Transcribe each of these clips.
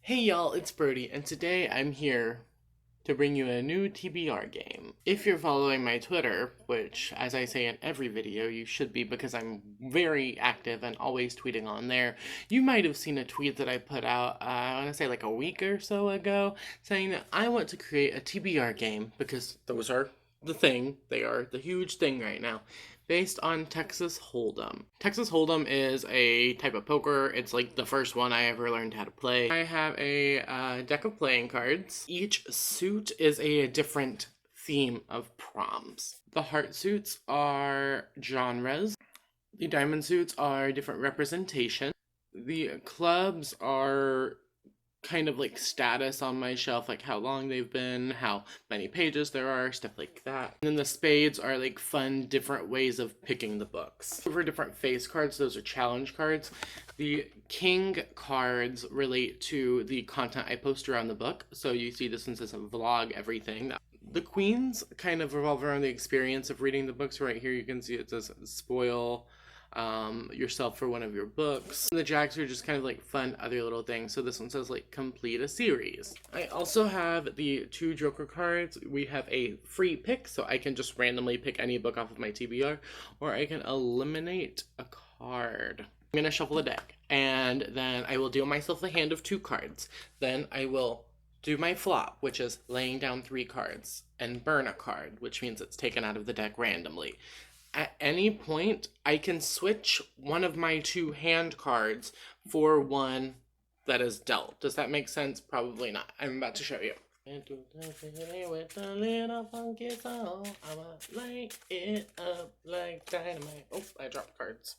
Hey y'all, it's Brody, and today I'm here to bring you a new TBR game. If you're following my Twitter, which, as I say in every video, you should be because I'm very active and always tweeting on there, you might have seen a tweet that I put out, I want to say like a week or so ago, saying that I want to create a TBR game because those are the thing. They are the huge thing right now. Based on Texas Hold'Em. Texas Hold'Em is a type of poker. It's like the first one I ever learned how to play. I have a deck of playing cards. Each suit is a different theme of proms. The heart suits are genres. The diamond suits are different representation. The clubs are kind of like status on my shelf, like how long they've been, how many pages there are, stuff like that. And then the spades are like fun, different ways of picking the books. For different face cards, those are challenge cards. The king cards relate to the content I post around the book. So you see this one says a vlog, everything. The queens kind of revolve around the experience of reading the books. Right here you can see it says spoil yourself for one of your books. And the jacks are just kind of like fun other little things. So this one says like complete a series. I also have the two Joker cards. We have a free pick, so I can just randomly pick any book off of my TBR, or I can eliminate a card. I'm gonna shuffle the deck, and then I will deal myself a hand of 2 cards. Then I will do my flop, which is laying down 3 cards, and burn a card, which means it's taken out of the deck randomly. At any point, I can switch one of my 2 hand cards for one that is dealt. Does that make sense? Probably not. I'm about to show you. With a little funky song, I'ma light it up like dynamite. Oh, I dropped cards.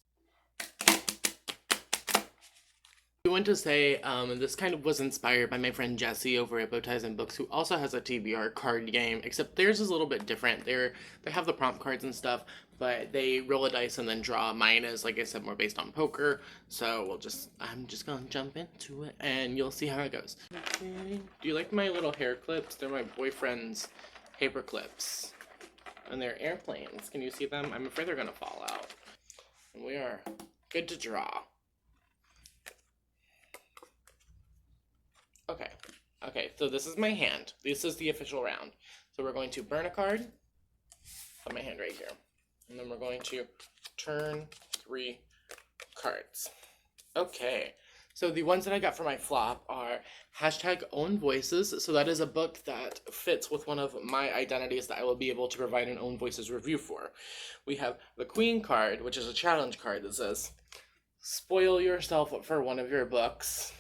I want to say this kind of was inspired by my friend Jesse over at Bowties and Books, who also has a TBR card game, except theirs is a little bit different. They have the prompt cards and stuff, but they roll a dice and then draw. Mine is, like I said, more based on poker, so I'm just gonna jump into it and you'll see how it goes. Okay. Do you like my little hair clips? They're my boyfriend's paper clips, and they're airplanes. Can you see them? I'm afraid they're gonna fall out. And we are good to draw. Okay, so this is my hand. This is the official round. So we're going to burn a card, put my hand right here, and then we're going to turn 3 cards. Okay, so the ones that I got for my flop are #Own Voices. So that is a book that fits with one of my identities that I will be able to provide an Own Voices review for. We have the Queen card, which is a challenge card that says, spoil yourself for one of your books.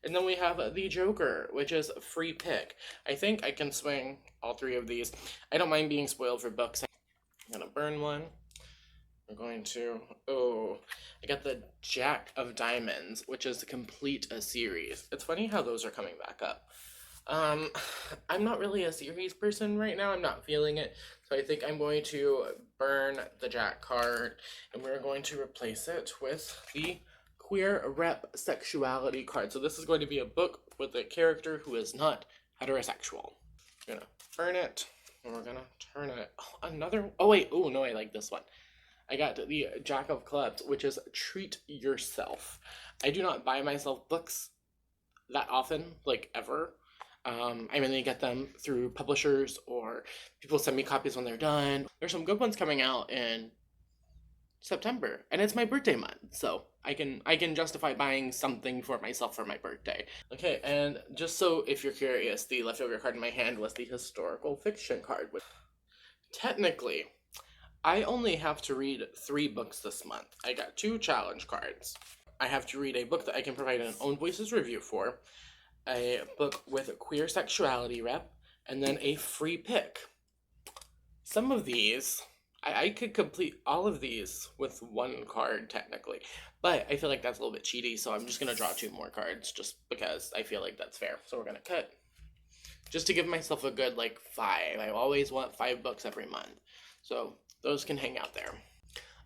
And then we have the Joker, which is a free pick. I think I can swing all 3 of these. I don't mind being spoiled for books. I'm gonna burn one. We're going to, I got the Jack of Diamonds, which is to complete a series. It's funny how those are coming back up. I'm not really a series person right now. I'm not feeling it. So I think I'm going to burn the Jack card, and we're going to replace it with the Queer Rep Sexuality card. So this is going to be a book with a character who is not heterosexual. We're gonna burn it, and we're gonna turn it. Oh no, I like this one. I got the Jack of Clubs, which is treat yourself. I do not buy myself books that often, like ever. I mainly get them through publishers, or people send me copies when they're done. There's some good ones coming out in September, and it's my birthday month, so I can justify buying something for myself for my birthday. Okay, and just so if you're curious, the leftover card in my hand was the historical fiction card. Technically, I only have to read 3 books this month. I got 2 challenge cards. I have to read a book that I can provide an Own Voices review for, a book with a queer sexuality rep, and then a free pick. Some of these, I could complete all of these with 1 card, technically. But I feel like that's a little bit cheaty, so I'm just going to draw 2 more cards, just because I feel like that's fair. So we're going to cut. Just to give myself a good, 5. I always want 5 books every month. So those can hang out there.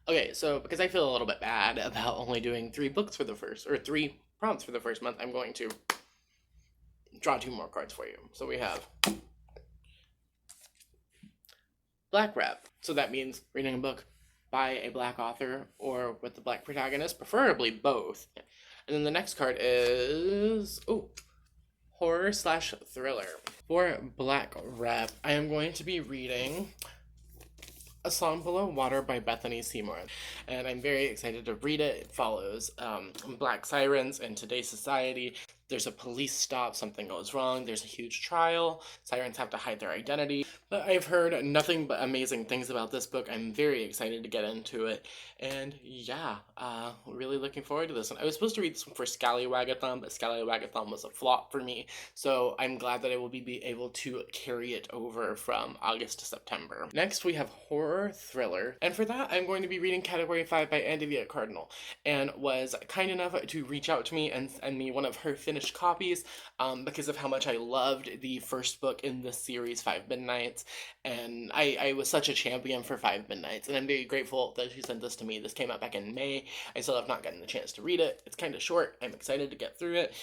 Okay, so because I feel a little bit bad about only doing 3 books for the first, or 3 prompts for the first month, I'm going to draw 2 more cards for you. So we have Black Rep. So that means reading a book by a Black author or with the Black protagonist, preferably both. And then the next card is, horror slash thriller. For Black Rep, I am going to be reading A Song Below Water by Bethany Seymour, and I'm very excited to read it. It follows Black sirens in today's society. There's a police stop, something goes wrong, there's a huge trial, sirens have to hide their identity. But I've heard nothing but amazing things about this book. I'm very excited to get into it, and yeah, really looking forward to this one. I was supposed to read this one for Scallywagathon, but Scallywagathon was a flop for me, so I'm glad that I will be able to carry it over from August to September. Next, we have horror thriller, and for that, I'm going to be reading Category 5 by Andrea Cardinal, and was kind enough to reach out to me and send me one of her finished copies because of how much I loved the first book in this series, 5 Midnights, and I was such a champion for 5 Midnights, and I'm very grateful that she sent this to me. This came out back in May. I still have not gotten the chance to read it. It's kind of short. I'm excited to get through it.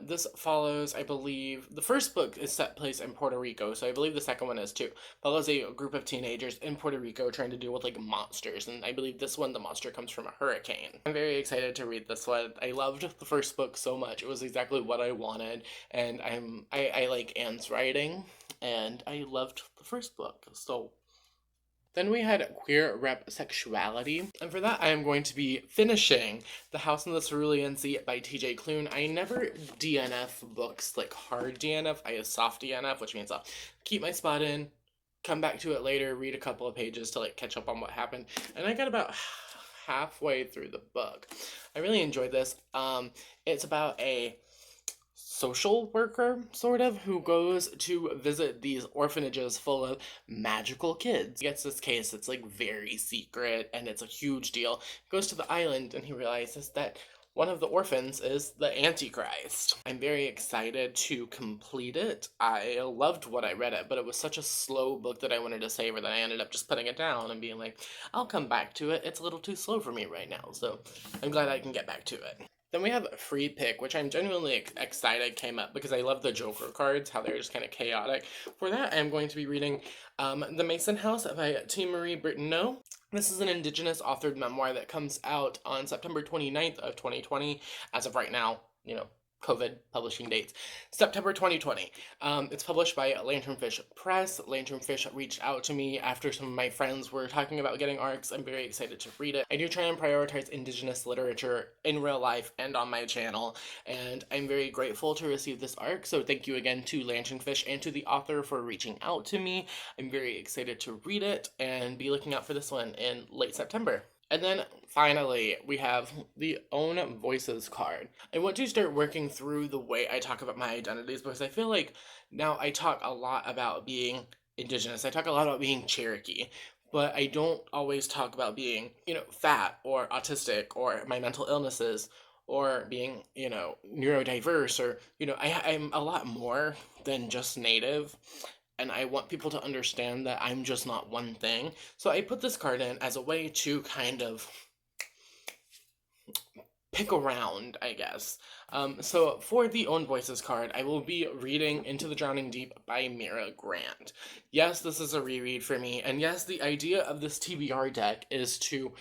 This follows, I believe, the first book is set place in Puerto Rico, so I believe the second one is too. Follows a group of teenagers in Puerto Rico trying to deal with like monsters, and I believe this one, the monster comes from a hurricane. I'm very excited to read this one. I loved the first book so much. It was exactly what I wanted, and I like Anne's writing, and I loved the first book. So then we had Queer Rep Sexuality, and for that I am going to be finishing The House in the Cerulean Sea by TJ Klune. I never DNF books, like hard DNF. I use soft DNF, which means I'll keep my spot in, come back to it later, read a couple of pages to like catch up on what happened, and I got about halfway through the book. I really enjoyed this. It's about a social worker, sort of, who goes to visit these orphanages full of magical kids. He gets this case that's like very secret and it's a huge deal. He goes to the island and he realizes that one of the orphans is the Antichrist. I'm very excited to complete it. I loved what I read it, but it was such a slow book that I wanted to savor that I ended up just putting it down and being like, I'll come back to it. It's a little too slow for me right now, so I'm glad I can get back to it. Then we have Free Pick, which I'm genuinely excited came up because I love the Joker cards, how they're just kind of chaotic. For that, I'm going to be reading The Mason House by T. Marie Brittano. This is an Indigenous authored memoir that comes out on September 29th of 2020. As of right now, COVID publishing dates, September 2020. It's published by Lanternfish Press. Lanternfish reached out to me after some of my friends were talking about getting ARCs. I'm very excited to read it. I do try and prioritize Indigenous literature in real life and on my channel, and I'm very grateful to receive this ARC, so thank you again to Lanternfish and to the author for reaching out to me. I'm very excited to read it and be looking out for this one in late September. And then finally, we have the Own Voices card. I want to start working through the way I talk about my identities because I feel like now I talk a lot about being Indigenous. I talk a lot about being Cherokee, but I don't always talk about being, fat or autistic or my mental illnesses or being, neurodiverse or, I'm a lot more than just Native. And I want people to understand that I'm just not one thing. So I put this card in as a way to kind of pick around, I guess. So for the Own Voices card, I will be reading Into the Drowning Deep by Mira Grant. Yes, this is a reread for me. And yes, the idea of this TBR deck is to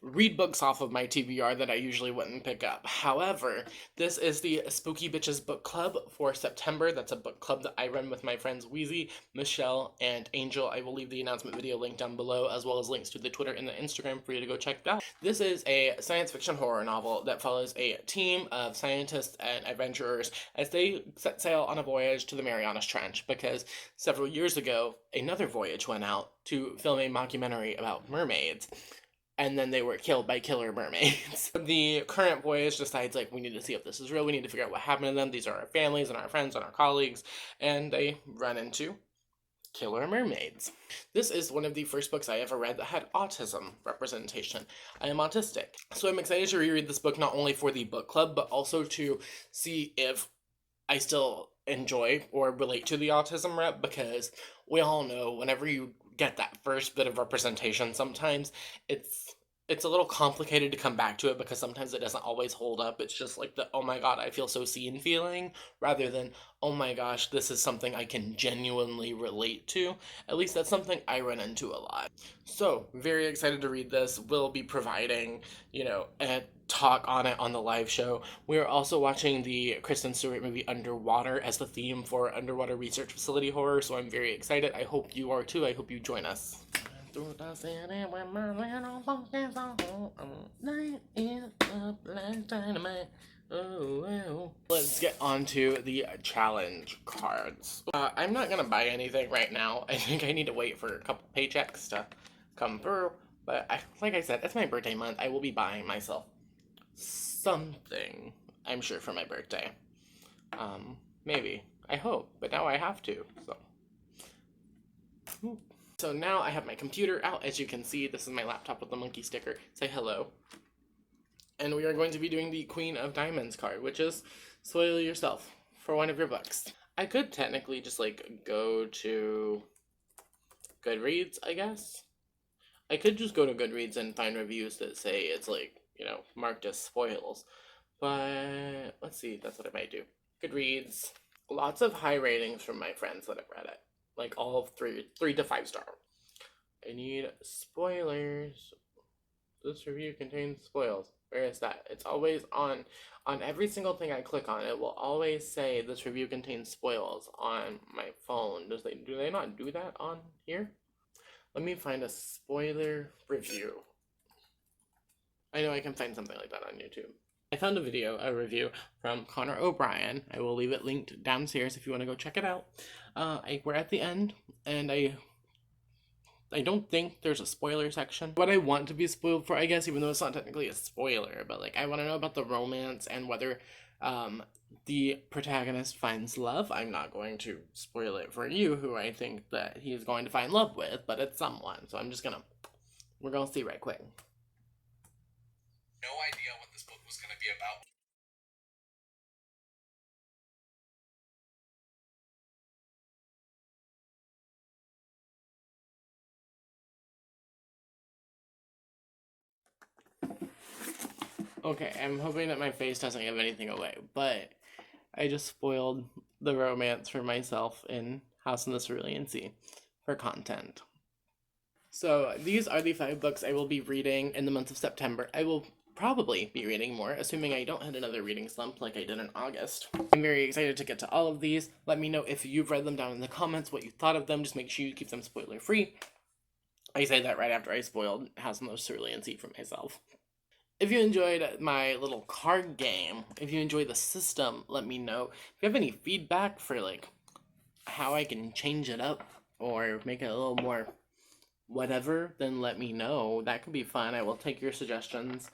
read books off of my TBR that I usually wouldn't pick up. However, this is the Spooky Bitches Book Club for September. That's a book club that I run with my friends Wheezy, Michelle, and Angel. I will leave the announcement video link down below, as well as links to the Twitter and the Instagram for you to go check out. This is a science fiction horror novel that follows a team of scientists and adventurers as they set sail on a voyage to the Marianas Trench, because several years ago, another voyage went out to film a mockumentary about mermaids, and then they were killed by killer mermaids. The current voyage decides, we need to see if this is real, we need to figure out what happened to them, these are our families and our friends and our colleagues, and they run into killer mermaids. This is one of the first books I ever read that had autism representation. I am autistic, so I'm excited to reread this book not only for the book club, but also to see if I still enjoy or relate to the autism rep, because we all know whenever you get that first bit of representation, sometimes it's a little complicated to come back to it because sometimes it doesn't always hold up. It's just like the, oh my god, I feel so seen feeling, rather than, oh my gosh, this is something I can genuinely relate to. At least that's something I run into a lot. So, very excited to read this. We'll be providing, a talk on it on the live show. We are also watching the Kristen Stewart movie Underwater as the theme for Underwater Research Facility Horror, so I'm very excited. I hope you are too. I hope you join us. Through the city with my little focus on night is up like dynamite. Oh. Let's get on to the challenge cards. I'm not gonna buy anything right now. I think I need to wait for a couple paychecks to come through. But like I said, it's my birthday month. I will be buying myself something, I'm sure, for my birthday. Maybe. I hope. But now I have to, so. So now I have my computer out. As you can see, this is my laptop with the monkey sticker. Say hello. And we are going to be doing the Queen of Diamonds card, which is spoil yourself for one of your books. I could technically just, like, go to Goodreads, I guess. I could just go to Goodreads and find reviews that say it's, like, you know, marked as spoils. But let's see, that's what I might do. Goodreads. Lots of high ratings from my friends that have read it. Like all 3 to 5 star. I need spoilers. This review contains spoils. Where is that? It's always on every single thing I click on. It will always say this review contains spoils on my phone. Do they not do that on here? Let me find a spoiler review. I know I can find something like that on YouTube. I found a review from Connor O'Brien. I will leave it linked downstairs if you want to go check it out. We're at the end, and I don't think there's a spoiler section. What I want to be spoiled for, I guess, even though it's not technically a spoiler, but like I want to know about the romance and whether the protagonist finds love. I'm not going to spoil it for you, who I think that he's going to find love with, but it's someone. So we're gonna see right quick. No idea what this book was going to be about. Okay, I'm hoping that my face doesn't give anything away, but I just spoiled the romance for myself in House in the Cerulean Sea for content. So these are the 5 books I will be reading in the month of September. I will probably be reading more, assuming I don't hit another reading slump like I did in August. I'm very excited to get to all of these. Let me know if you've read them down in the comments, what you thought of them. Just make sure you keep them spoiler free. I say that right after I spoiled House in the Cerulean Sea for myself. If you enjoyed my little card game, if you enjoy the system, let me know. If you have any feedback for like how I can change it up or make it a little more whatever, then let me know. That could be fun. I will take your suggestions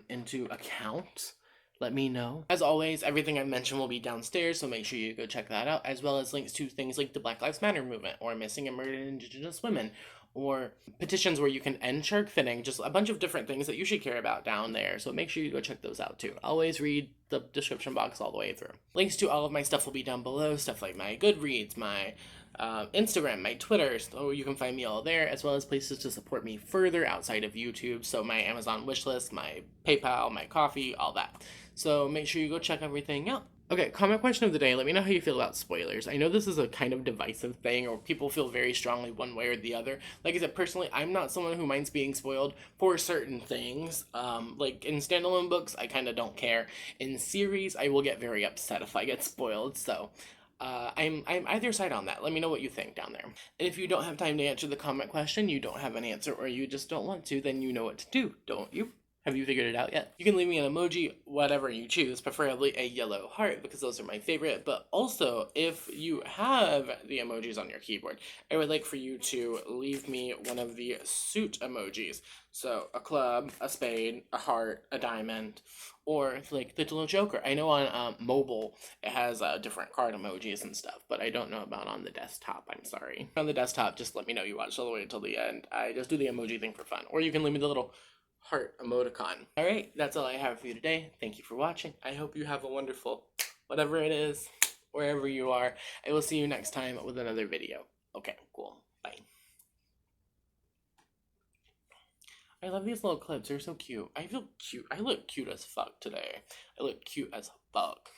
into account. Let me know. As always, everything I mentioned will be downstairs, so make sure you go check that out, as well as links to things like the Black Lives Matter movement, or missing and murdered Indigenous women, or petitions where you can end shark finning, just a bunch of different things that you should care about down there, so make sure you go check those out too. Always read the description box all the way through. Links to all of my stuff will be down below, stuff like my Goodreads, my Instagram, my Twitter, so you can find me all there, as well as places to support me further outside of YouTube, so my Amazon wishlist, my PayPal, my coffee, all that. So make sure you go check everything out. Okay, comment question of the day. Let me know how you feel about spoilers. I know this is a kind of divisive thing, or people feel very strongly one way or the other. Like I said, personally, I'm not someone who minds being spoiled for certain things. Like in standalone books, I kind of don't care. In series, I will get very upset if I get spoiled, so I'm either side on that. Let me know what you think down there. And if you don't have time to answer the comment question, you don't have an answer, or you just don't want to, then you know what to do, don't you? Have you figured it out yet? You can leave me an emoji, whatever you choose, preferably a yellow heart, because those are my favorite. But also, if you have the emojis on your keyboard, I would like for you to leave me one of the suit emojis. So, a club, a spade, a heart, a diamond, or like the little Joker. I know on mobile it has different card emojis and stuff, but I don't know about on the desktop. I'm sorry. On the desktop, just let me know you watched all the way until the end. I just do the emoji thing for fun. Or you can leave me the little heart emoticon. Alright, that's all I have for you today. Thank you for watching. I hope you have a wonderful, whatever it is, wherever you are. I will see you next time with another video. Okay, cool. Bye. I love these little clips. They're so cute. I feel cute. I look cute as fuck today. I look cute as fuck.